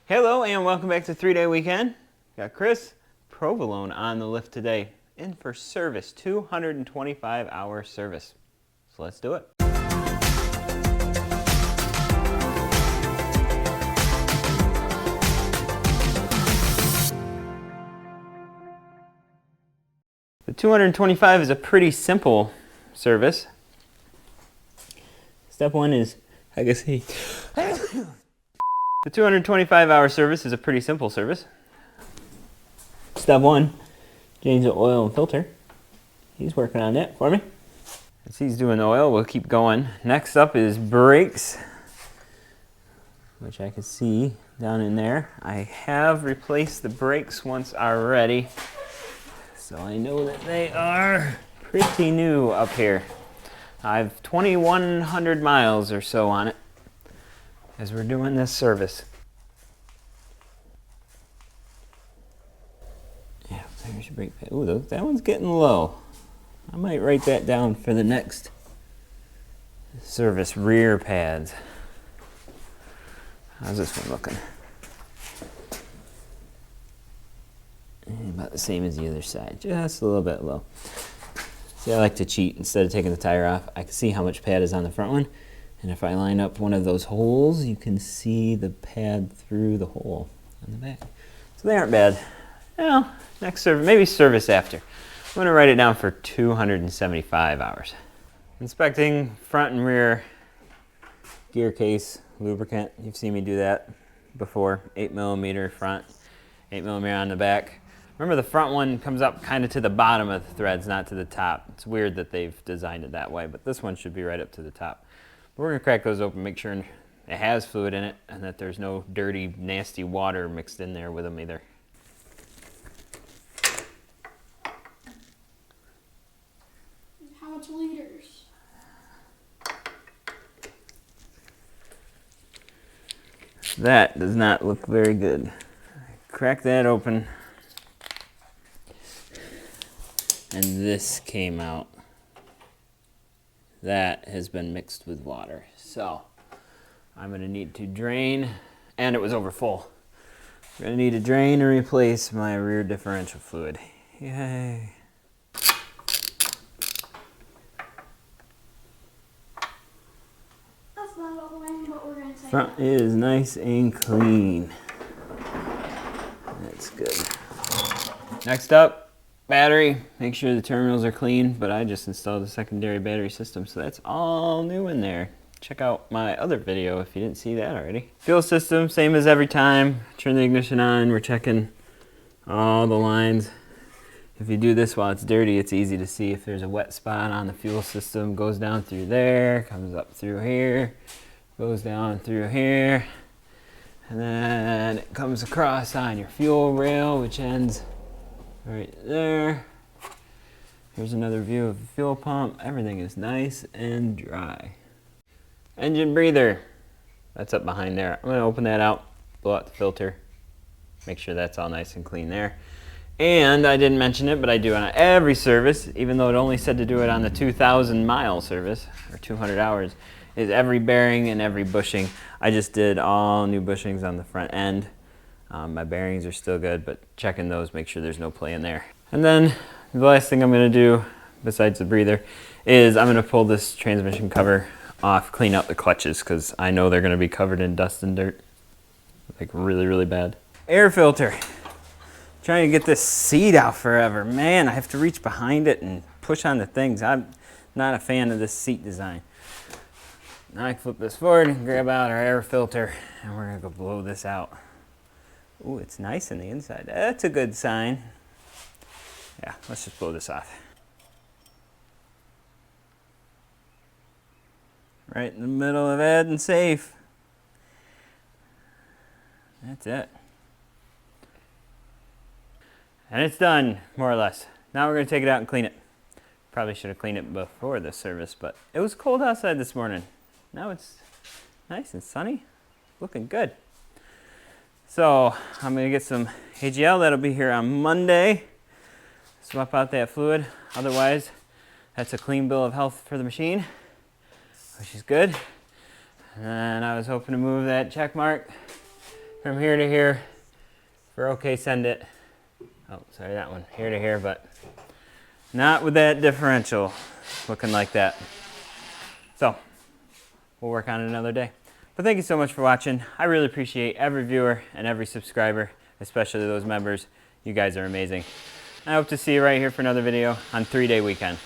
Hello and welcome back to 3-Day Weekend. Got Chris, Provolone on the lift today, in for service, 225-hour service. So let's do it. The 225 is a pretty simple service. Step one is, I guess the 225-hour service is a pretty simple service. Step one, change the oil and filter. He's working on that for me. As he's doing the oil, we'll keep going. Next up is brakes, which I can see down in there. I have replaced the brakes once already, so I know that they are pretty new up here. I have 2,100 miles or so on it as we're doing this service. Yeah, there's your brake pad. Ooh, that one's getting low. I might write that down for the next service. Rear pads. How's this one looking? About the same as the other side, just a little bit low. See, I like to cheat. Instead of taking the tire off, I can see how much pad is on the front one. And if I line up one of those holes, you can see the pad through the hole on the back. So they aren't bad. Well, next service, maybe service after. I'm going to write it down for 275 hours. Inspecting front and rear gear case lubricant. You've seen me do that before. 8mm front, 8mm on the back. Remember, the front one comes up kind of to the bottom of the threads, not to the top. It's weird that they've designed it that way, but this one should be right up to the top. We're going to crack those open, make sure it has fluid in it and that there's no dirty, nasty water mixed in there with them either. How much liters? That does not look very good. Crack that open. And this came out. That has been mixed with water. So I'm going to need to drain, and it was over full. I'm going to need to drain and replace my rear differential fluid. Yay. That's not all the way, but we're going to take Front is nice and clean. That's good. Next up, battery. Make sure the terminals are clean, but I just installed a secondary battery system, so that's all new in there. Check out my other video if you didn't see that already. Fuel system, same as every time. Turn the ignition on. We're checking all the lines. If you do this while it's dirty, it's easy to see if there's a wet spot on the fuel system. Goes down through there, comes up through here, goes down through here, and then it comes across on your fuel rail, which ends right there. Here's another view of the fuel pump. Everything is nice and dry. Engine breather. That's up behind there. I'm going to open that out, blow out the filter, make sure that's all nice and clean there. And I didn't mention it, but I do on every service, even though it only said to do it on the 2,000-mile service, or 200 hours, is every bearing and every bushing. I just did all new bushings on the front end. My bearings are still good, but checking those, make sure there's no play in there. And then the last thing I'm going to do, besides the breather, is I'm going to pull this transmission cover off, clean out the clutches, because I know they're going to be covered in dust and dirt, like really, really bad. Air filter. Trying to get this seat out forever. Man, I have to reach behind it and push on the things. I'm not a fan of this seat design. Now I can flip this forward and grab out our air filter, and we're going to go blow this out. Ooh, it's nice on the inside. That's a good sign. Yeah, let's just blow this off. Right in the middle of Ed and safe. That's it. And it's done, more or less. Now we're going to take it out and clean it. Probably should have cleaned it before this service, but it was cold outside this morning. Now it's nice and sunny. Looking good. So I'm going to get some AGL. That'll be here on Monday. Swap out that fluid. Otherwise, that's a clean bill of health for the machine, which is good. And I was hoping to move that check mark from here to here for okay, send it. Oh, sorry, that one, here to here, but not with that differential looking like that. So we'll work on it another day. But thank you so much for watching. I really appreciate every viewer and every subscriber, especially those members. You guys are amazing. I hope to see you right here for another video on 3-Day Weekend.